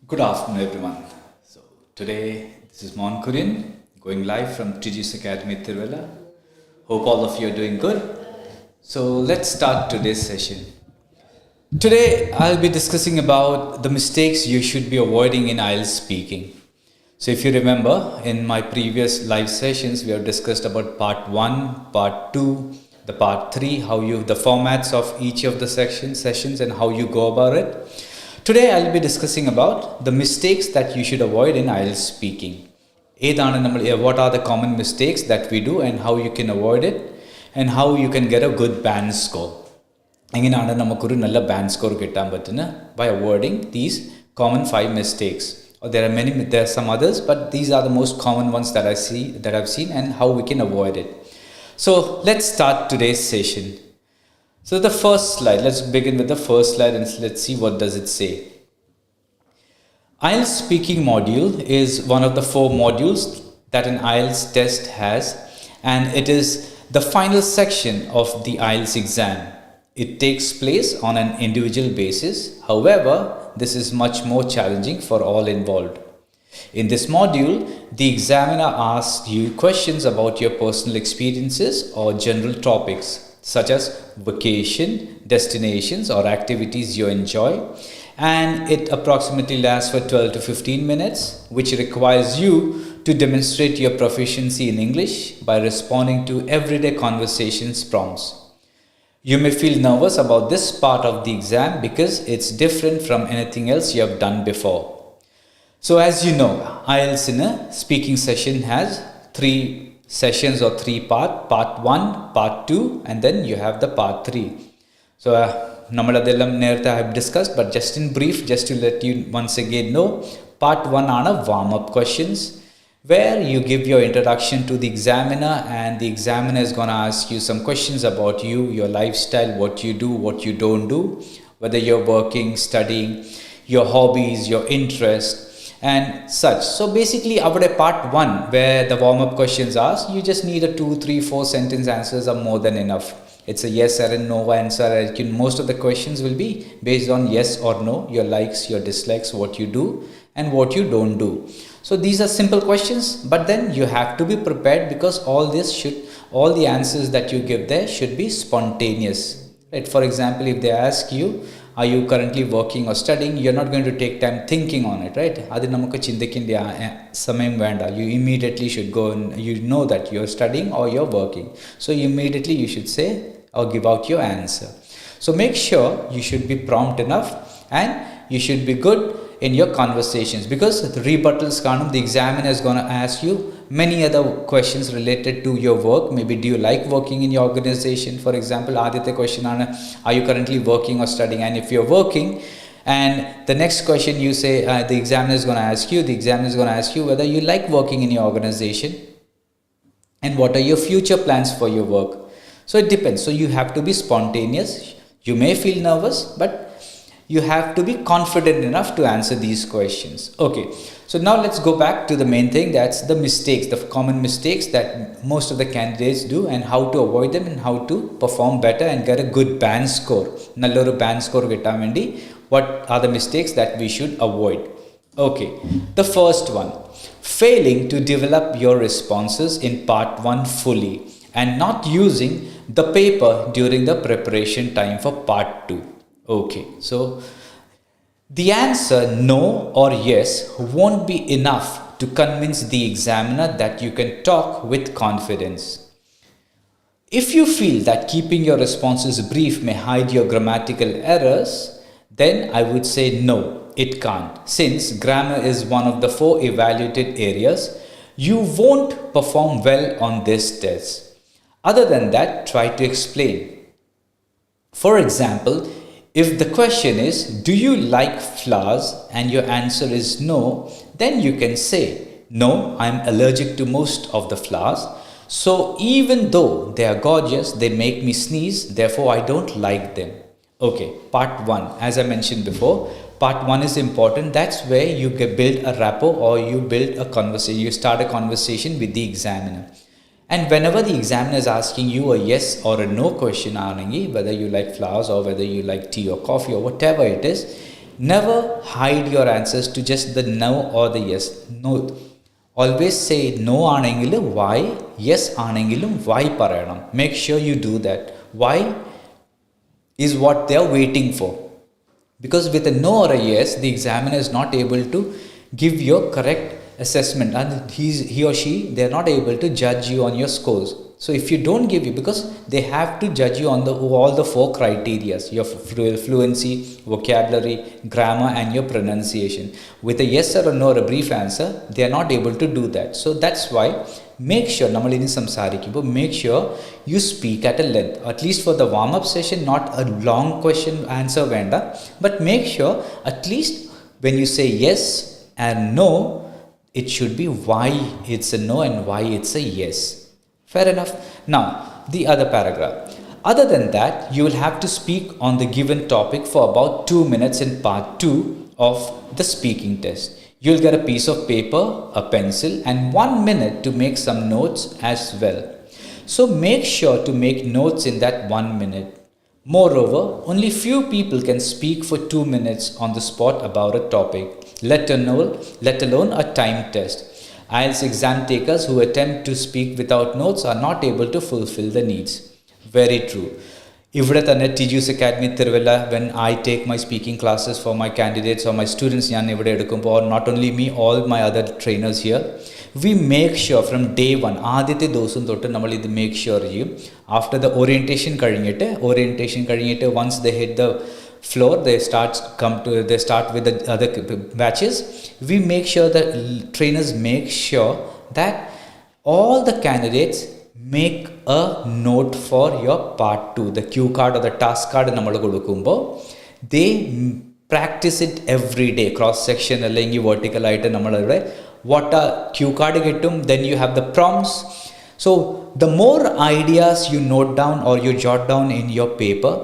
Good afternoon, everyone. So today, this is Mon Kurian going live from Tiju's Academy, Tiruvalla. Hope all of you are doing good. So let's start today's session. Today, I'll be discussing about the mistakes you should be avoiding in IELTS speaking. So if you remember, in my previous live sessions, we have discussed about part 1, part 2, the part 3, the formats of each of the sessions and how you go about it. Today I'll be discussing about the mistakes that you should avoid in IELTS speaking. What are the common mistakes that we do and how you can avoid it and how you can get a good band score. എങ്ങനെയാണ് നമുക്കൊരു നല്ല band score കിട്ടാൻ പറ്റുന്നത് by avoiding these common 5 mistakes. There are some others, but these are the most common ones that I've seen and how we can avoid it. So let's start today's session. So the first slide, let's begin with the first slide and let's see what does it say. IELTS speaking module is one of the 4 modules that an IELTS test has, and it is the final section of the IELTS exam. It takes place on an individual basis. However, this is much more challenging for all involved. In this module, the examiner asks you questions about your personal experiences or general topics such as vacation, destinations or activities you enjoy, and it approximately lasts for 12 to 15 minutes, which requires you to demonstrate your proficiency in English by responding to everyday conversations prompts. You may feel nervous about this part of the exam because it's different from anything else you have done before. So as you know, IELTS in a speaking session has 3 sessions or 3 part 1, part 2, and then you have the part 3. So I have discussed, but just in brief, just to let you once again know, part 1 are warm-up questions where you give your introduction to the examiner, and the examiner is going to ask you some questions about you, your lifestyle, what you do, what you don't do, whether you're working, studying, your hobbies, your interests and such. So basically our part 1 where the warm-up questions asked, you just need a 2, 3, 4 sentence answers are more than enough. It's a yes or a no answer. Most of the questions will be based on yes or no, your likes, your dislikes, what you do and what you don't do. So these are simple questions, but then you have to be prepared because all the answers that you give there should be spontaneous. Right? For example, if they ask you, are you currently working or studying, you're not going to take time thinking on it, right? You immediately should go and you know that you're studying or you're working. So immediately you should say or give out your answer. So make sure you should be prompt enough and you should be good in your conversations, because the rebuttals the examiner is going to ask you many other questions related to your work. Maybe do you like working in your organization? For example, aditya question are you currently working or studying? And if you're working, and the next question you say, the examiner is going to ask you whether you like working in your organization and what are your future plans for your work. So it depends. So you have to be spontaneous. You may feel nervous, but you have to be confident enough to answer these questions. Okay, so now let's go back to the main thing. That's the mistakes, the common mistakes that most of the candidates do and how to avoid them and how to perform better and get a good band score. Nalloru band score gettan vendi what are the mistakes that we should avoid? Okay, the first one, failing to develop your responses in part 1 fully and not using the paper during the preparation time for part 2. Okay, so the answer no or yes won't be enough to convince the examiner that you can talk with confidence. If you feel that keeping your responses brief may hide your grammatical errors, then I would say no, it can't. Since grammar is one of the 4 evaluated areas, you won't perform well on this test. Other than that, try to explain. For example, if the question is, do you like flowers? And your answer is no, then you can say, no, I'm allergic to most of the flowers. So even though they are gorgeous, they make me sneeze, therefore I don't like them. Okay, part 1, as I mentioned before, part 1 is important. That's where you build a rapport or you build a conversation, you start a conversation with the examiner. And whenever the examiner is asking you a yes or a no question, whether you like flowers or whether you like tea or coffee or whatever it is, Never hide your answers to just the no or the yes. No. Always say no ആണെങ്കിലും why, yes ആണെങ്കിലും why പറയണം. Make sure you do that. Why is what they are waiting for. Because with a no or a yes, the examiner is not able to give your correct assessment, and he or she, they are not able to judge you on your scores. So if you don't give you, because they have to judge you on all the 4 criteria: your fluency, vocabulary, grammar, and your pronunciation. With a yes or a no or a brief answer, they are not able to do that. So that's why make sure make sure you speak at a length, at least for the warm up session. Not a long question answer venda, but make sure at least when you say yes and no, it should be why it's a no and why it's a yes. Fair enough. Now the other paragraph. Other than that, you will have to speak on the given topic for about 2 minutes in part 2 of the speaking test. You'll get a piece of paper, a pencil, and 1 minute to make some notes as well. So make sure to make notes in that 1 minute. Moreover, only few people can speak for 2 minutes on the spot about a topic, let alone a time test. IELTS exam takers who attempt to speak without notes are not able to fulfill the needs. Very true. ഇവിടെ തന്നെ Tiju's Academy Tiruvalla, when I take my speaking classes for my candidates or my students, ഞാൻ ഇവിടെ എടുക്കുമ്പോൾ, or not only me, all my other trainers here, we make sure from day one, ആദ്യത്തെ ദിവസം തൊട്ട് നമ്മൾ ഇത് make sure ചെയ്യും. After the orientation കഴിഞ്ഞിട്ട് once they hit the floor, they start with the other batches. We make sure that trainers make sure that all the candidates make a note for your part 2, the cue card or the task card നമ്മൾ കൊടുക്കുമ്പോൾ they practice it every day. Cross section അല്ലെങ്കിൽ vertical ആയിട്ട് നമ്മളിവിടെ what a cue card കിട്ടും. Then you have the prompts. So the more ideas you note down or you jot down in your paper,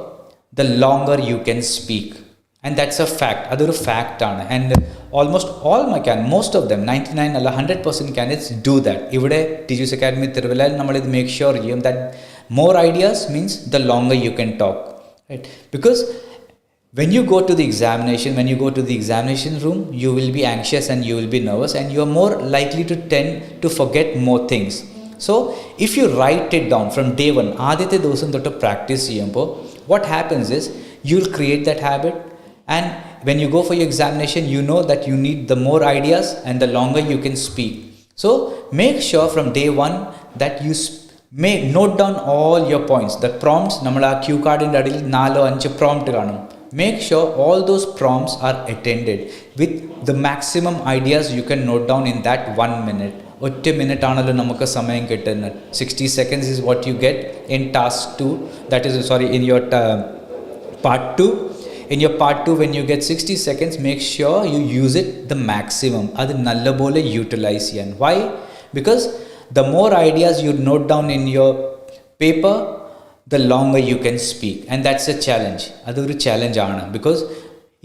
the longer you can speak. And that's a fact. Adoru fact aanu. And almost all most of them, 99 alla 100% candidates do that. Ivide Tiju's Academy Tiruvalla nammal idu make sure that more ideas means the longer you can talk, right? Because when you go to the examination room, you will be anxious and you will be nervous, and you are more likely to tend to forget more things. So if you write it down from day one, ആദ്യത്തെ ദിവസം തൊട്ട് practice ചെയ്യുമ്പോൾ what happens is you'll create that habit, and when you go for your examination, you know that you need the more ideas and the longer you can speak. So make sure from day one that you may note down all your points. The prompts, നമ്മൾ ആ Q കാർഡിൻ്റെ അടിയിൽ 4-5 prompt കാണും. Make sure all those prompts are attended with the maximum ideas you can note down in that 1 minute. ഒറ്റ minute ആണല്ലോ നമുക്ക് സമയം കിട്ടുന്നത്. 60 seconds is what you get in task 2, that is in your part 2. In your part 2, when you get 60 seconds, make sure you use it the maximum. Adu nalla pole utilize cheyan. Why? Because the more ideas you note down in your paper, the longer you can speak, and that's a challenge. Adu oru challenge aanu, because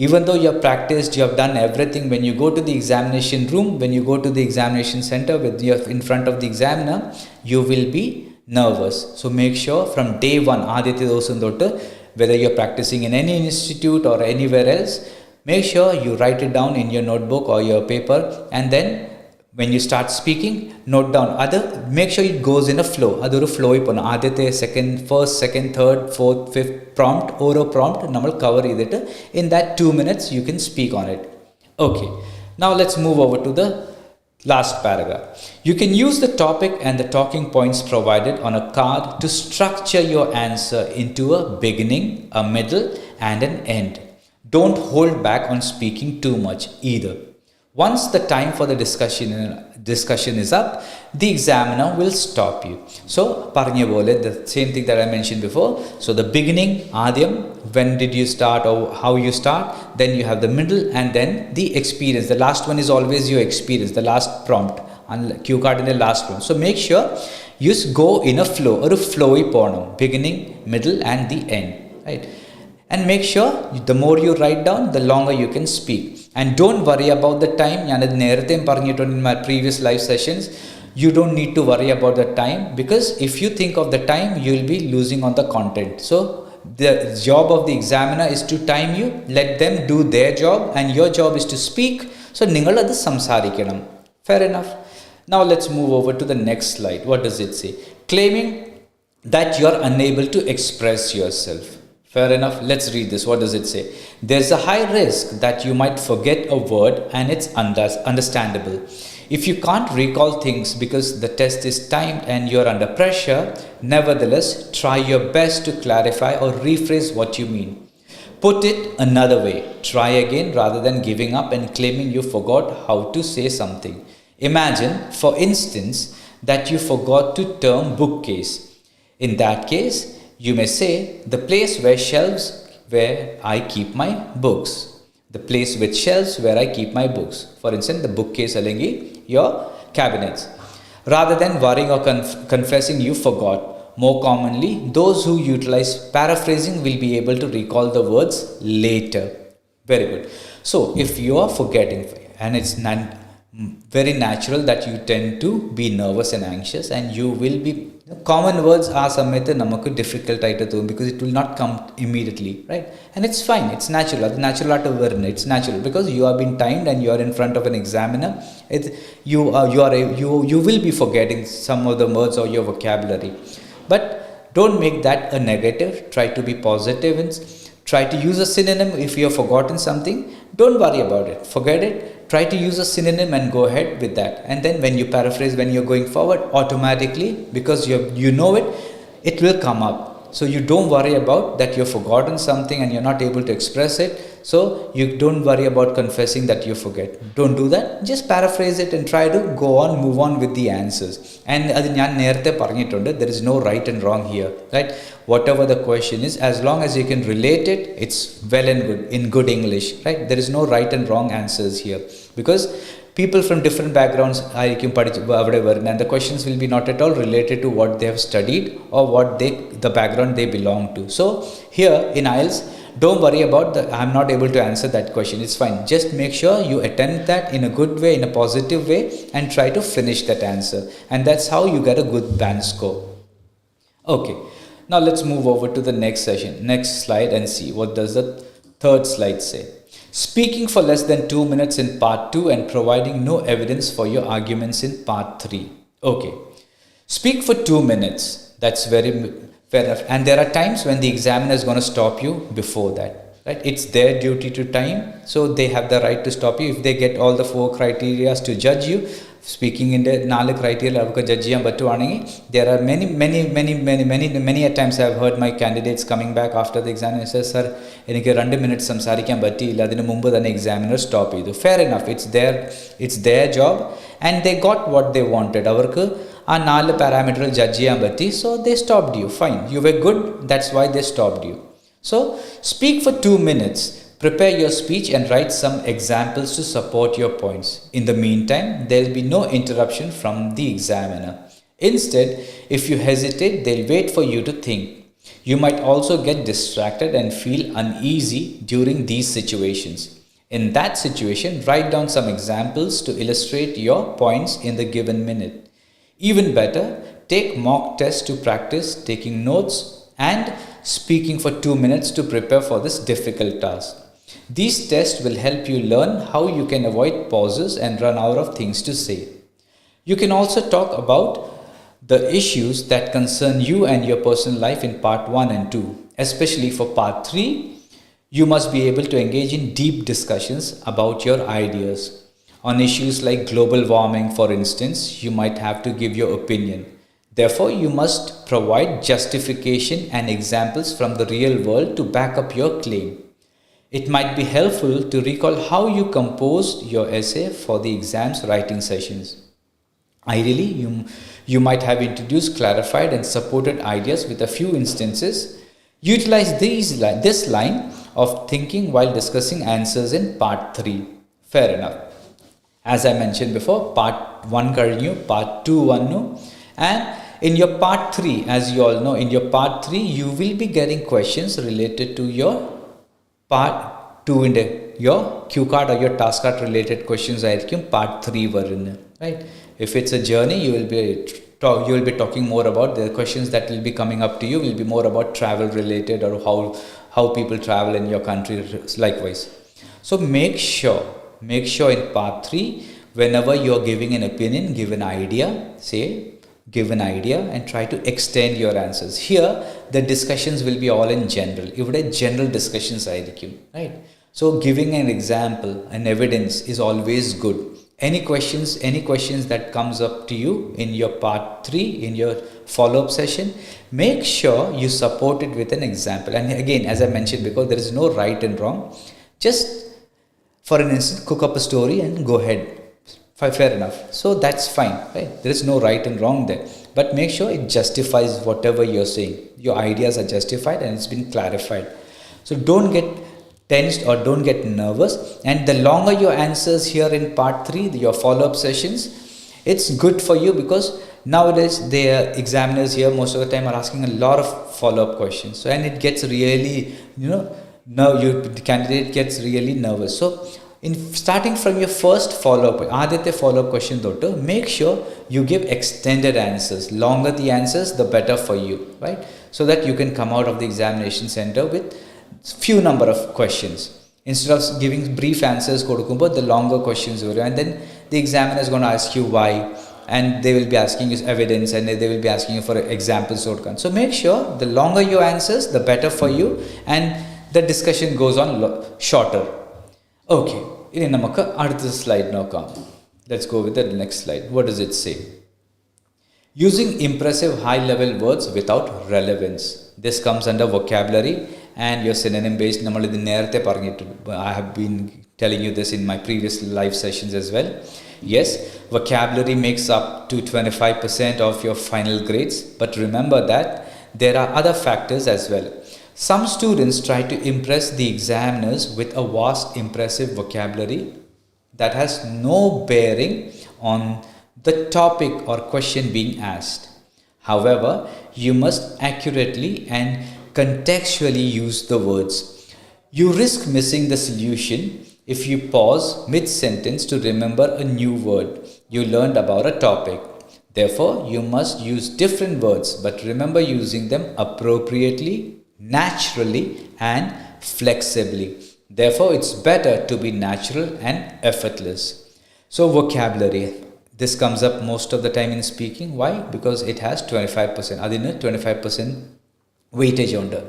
even though you have practiced, you have done everything, when you go to the examination room, when you go to the examination center in front of the examiner, you will be nervous. So make sure from day one, ആദ്യത്തെ ദിവസം തൊട്ട്, whether you're practicing in any institute or anywhere else, make sure you write it down in your notebook or your paper, and then when you start speaking, note down. Make sure it goes in a flow. Adoru flow ipponu ആദ്യത്തെ first, second, third, fourth, fifth prompt, oro prompt nammal cover ചെയ്തിട്ട് in that 2 minutes you can speak on it. Okay, now let's move over to the last paragraph. You can use the topic and the talking points provided on a card to structure your answer into a beginning, a middle, and an end. Don't hold back on speaking too much either. Once the time for the discussion is up, the examiner will stop you. So, parnja pole, the same thing that I mentioned before. So, the beginning, Adyam, when did you start or how you start? Then you have the middle, and then the experience. The last one is always your experience, the last prompt. Cue card in the last one. So, make sure you go in a flow, or a flowy porno. Beginning, middle, and the end. Right? And make sure the more you write down, the longer you can speak. And don't worry about the time. ഞാനത് നേരത്തെയും പറഞ്ഞിട്ടുണ്ട് in my previous live sessions. You don't need to worry about the time, because if you think of the time, you will be losing on the content. So The job of the examiner is to time you. Let them do their job and your job is to speak. So ningal adu samsarikanam. Fair enough. Now let's move over to the next slide. What does it say? Claiming that you are unable to express yourself. Fair enough. Let's read this. What does it say? There's a high risk that you might forget a word, and it's understandable. If you can't recall things because the test is timed and you're under pressure, nevertheless, try your best to clarify or rephrase what you mean. Put it another way. Try again rather than giving up and claiming you forgot how to say something. Imagine, for instance, that you forgot to term bookcase. In that case, you may say, the place where shelves where I keep my books. The place with shelves where I keep my books. For instance, the bookcase alengi your cabinets. Rather than worrying or confessing you forgot. More commonly, those who utilize paraphrasing will be able to recall the words later. Very good. So, if you are forgetting, and it's very natural that you tend to be nervous and anxious, and you will be common words are samayathe namakku difficult aayittu thonu because it will not come immediately, right? And it's fine, it's natural. Adu natural aattu varna, it's natural because you have been timed and you are in front of an examiner. You will be forgetting some of the words or your vocabulary, but don't make that a negative. Try to be positive and try to use a synonym. If you have forgotten something, don't worry about it, forget it. Try to use a synonym and go ahead with that. And then when you paraphrase, when you're going forward, automatically, because you know it, it will come up. So you don't worry about that you've forgotten something and you're not able to express it. So you don't worry about confessing that you forget. Don't do that. Just paraphrase it and try to go on, move on with the answers. And adu njan nerthe paranjittunde, there is no right and wrong here, right? Whatever the question is, as long as you can relate it, it's well and good in good English, right? There is no right and wrong answers here, because people from different backgrounds and the questions will be not at all related to what they have studied or the background they belong to. So here in IELTS, don't worry about I'm not able to answer that question. It's fine. Just make sure you attempt that in a good way, in a positive way, and try to finish that answer. And that's how you get a good band score. Okay. Now let's move over to the next slide and see what does the third slide say. Speaking for less than 2 minutes in part 2 and providing no evidence for your arguments in part 3. Okay. Speak for 2 minutes. That's very fair enough. And there are times when the examiner is going to stop you before that. Right? It's their duty to time. So they have the right to stop you. If they get all the 4 criteria to judge you, speaking in the 4 criteria avukku judge cheyan pattuvaanengi, there are many a times I have heard my candidates coming back after the exam and says, sir, enike 2 minutes samsarikkan pattiyilla, adinu mumbu thanne examiner stop idu. Fair enough, it's their job and they got what they wanted. Avarku aa 4 parameter judge cheyan patti, so they stopped you. Fine, you were good, that's why they stopped you. So speak for 2 minutes. Prepare your speech and write some examples to support your points. In the meantime, there will be no interruption from the examiner. Instead, if you hesitate, they'll wait for you to think. You might also get distracted and feel uneasy during these situations. In that situation, write down some examples to illustrate your points in the given minute. Even better, take mock tests to practice taking notes and speaking for 2 minutes to prepare for this difficult task. These tests will help you learn how you can avoid pauses and run out of things to say. You can also talk about the issues that concern you and your personal life in part 1 and 2. Especially for part 3, you must be able to engage in deep discussions about your ideas. On issues like global warming, for instance, you might have to give your opinion. Therefore, you must provide justification and examples from the real world to back up your claim. It might be helpful to recall how you composed your essay for the exam's writing sessions. Ideally, you might have introduced, clarified, and supported ideas with a few instances. Utilize this line of thinking while discussing answers in part 3. Fair enough. As I mentioned before, part 1 karinyu, part 2 vannu, and in your part 3, as you all know, in your part 3, you will be getting questions related to your part 2 in your Q card or your task card related questions. Part 3 varunnu, right? If it's a journey, you will be you will be talking more about the questions that will be coming up to you will be more about travel related, or how people travel in your country likewise. So make sure in part 3, whenever you are giving an opinion, give an idea, give an idea and try to extend your answers. Here the discussions will be all in general. ഇവിടെ general discussions ആയിരിക്കും, right? So giving an example and evidence is always good. Any questions that comes up to you in your part 3, in your follow-up session, make sure you support it with an example. And again, as I mentioned, because there is no right and wrong, just for an instant cook up a story and go ahead. Fair enough. So that's fine, right? There is no right and wrong there, but make sure it justifies whatever you're saying. Your ideas are justified and it's been clarified. So don't get tensed or don't get nervous. And the longer your answers here in part 3, your follow-up sessions, it's good for you, because nowadays the examiners here most of the time are asking a lot of follow-up questions. So, and it gets really, the candidate gets really nervous. So in starting from your first follow-up, aditya follow-up question though, make sure you give extended answers. Longer the answers, the better for you, right? So that you can come out of the examination center with few number of questions. Instead of giving brief answers, the longer questions will, and then the examiner is going to ask you why, and they will be asking you evidence, and they will be asking you for examples. So make sure the longer your answers, the better for you, and the discussion goes on shorter. Okay, ini namakku adutha slide nokam. Let's go with the next slide. What does it say? Using impressive high-level words without relevance. This comes under vocabulary and your synonym based. I have been telling you this in my previous live sessions as well. Yes, vocabulary makes up to 25% of your final grades, but remember that there are other factors as well. Some students try to impress the examiners with a vast, impressive vocabulary that has no bearing on the topic or question being asked. However, you must accurately and contextually use the words. You risk missing the solution if you pause mid-sentence to remember a new word you learned about a topic. Therefore, you must use different words, but remember using them appropriately, naturally, and flexibly. Therefore, it's better to be natural and effortless. So, vocabulary. This comes up most of the time in speaking. Why? Because it has 25%. Adina 25% weightage under.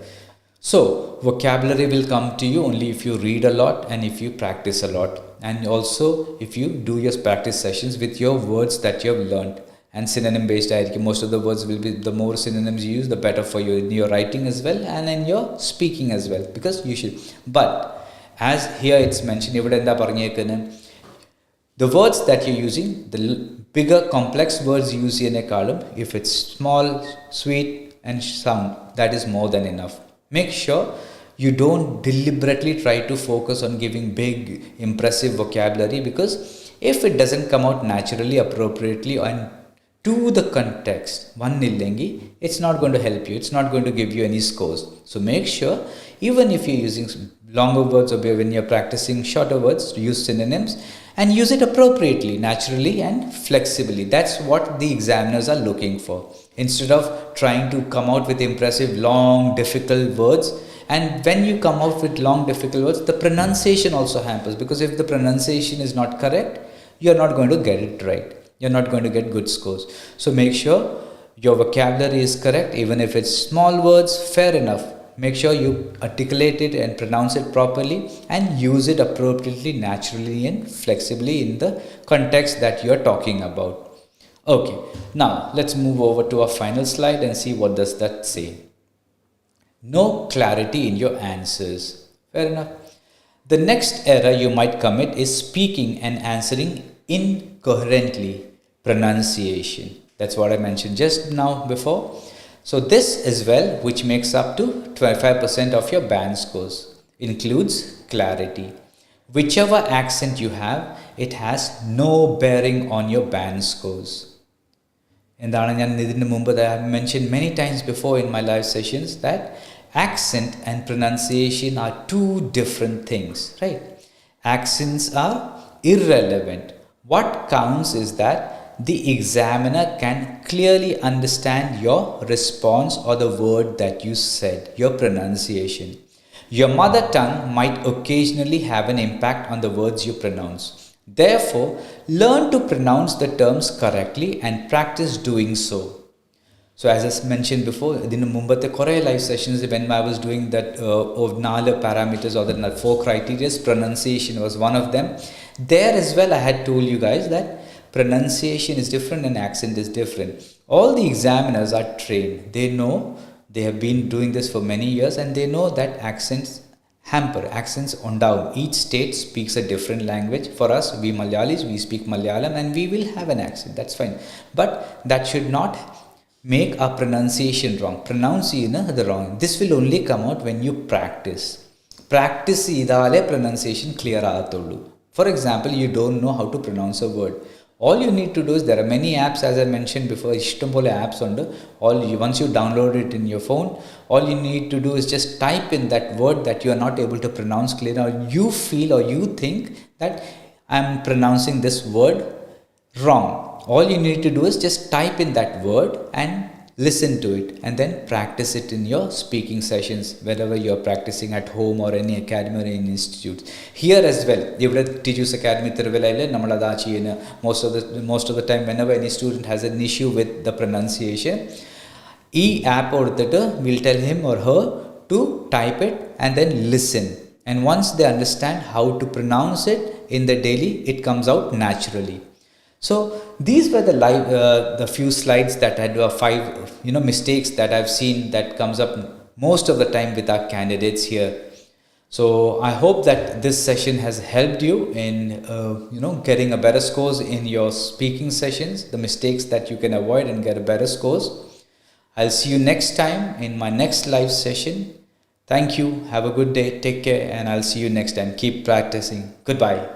So, vocabulary will come to you only if you read a lot and if you practice a lot. And also if you do your practice sessions with your words that you have learned. And synonym based, most of the words will be, the more synonyms you use, the better for you in your writing as well and in your speaking as well, because you should. But as here it's mentioned, the words that you're using, the bigger complex words you use in a column, if it's small, sweet and sound, that is more than enough. Make sure you don't deliberately try to focus on giving big, impressive vocabulary, because if it doesn't come out naturally, appropriately, and to the context, it's not going to help you. It's not going to give you any scores. So make sure, even if you're using longer words or when you're practicing shorter words, to use synonyms and use it appropriately, naturally and flexibly. That's what the examiners are looking for. Instead of trying to come out with impressive, long, difficult words. And when you come out with long, difficult words, the pronunciation also hampers, because if the pronunciation is not correct, you're not going to get it right. You're not going to get good scores. So make sure your vocabulary is correct. Even if it's small words, fair enough. Make sure you articulate it and pronounce it properly and use it appropriately, naturally and flexibly in the context that you're talking about. Okay, now let's move over to our final slide and see what does that say. No clarity in your answers. Fair enough. The next error you might commit is speaking and answering incoherently. Pronunciation. That's what I mentioned just now before. So this as well, which makes up to 25% of your band scores, includes clarity. Whichever accent you have, it has no bearing on your band scores. And I have mentioned many times before in my live sessions that accent and pronunciation are two different things, right? Accents are irrelevant. What counts is that the examiner can clearly understand your response or the word that you said, your pronunciation. Your mother tongue might occasionally have an impact on the words you pronounce. Therefore, learn to pronounce the terms correctly and practice doing so. So as I mentioned before, in the Mumbai Korea live sessions, when I was doing that of 4 parameters or the 4 criteria, pronunciation was one of them. There as well, I had told you guys that pronunciation is different and accent is different. All the examiners are trained. They know, they have been doing this for many years, and they know that accents accents on down. Each state speaks a different language. For us, we Malayalis, we speak Malayalam and we will have an accent. That's fine. But that should not make our pronunciation wrong. Pronunciation is wrong. This will only come out when you practice. Practice idale pronunciation clear agatullu. For example, you don't know how to pronounce a word. All you need to do is, there are many apps, as I mentioned before, ishtambole apps under. Once you download it in your phone, all you need to do is just type in that word that you are not able to pronounce clearly, or you feel or you think that I am pronouncing this word wrong. All you need to do is just type in that word and listen to it, and then practice it in your speaking sessions, wherever you are practicing, at home or any academy or any institute. Here as well, Tiju's Academy most of the time, whenever any student has an issue with the pronunciation, app will tell him or her to type it and then listen. And once they understand how to pronounce it in the daily, it comes out naturally. So these were the few slides that had 5 mistakes that I've seen that comes up most of the time with our candidates here. So I hope that this session has helped you in getting a better scores in your speaking sessions, the mistakes that you can avoid and get a better scores. I'll see you next time in my next live session. Thank you. Have a good day. Take care, and I'll see you next time. Keep practicing. Goodbye.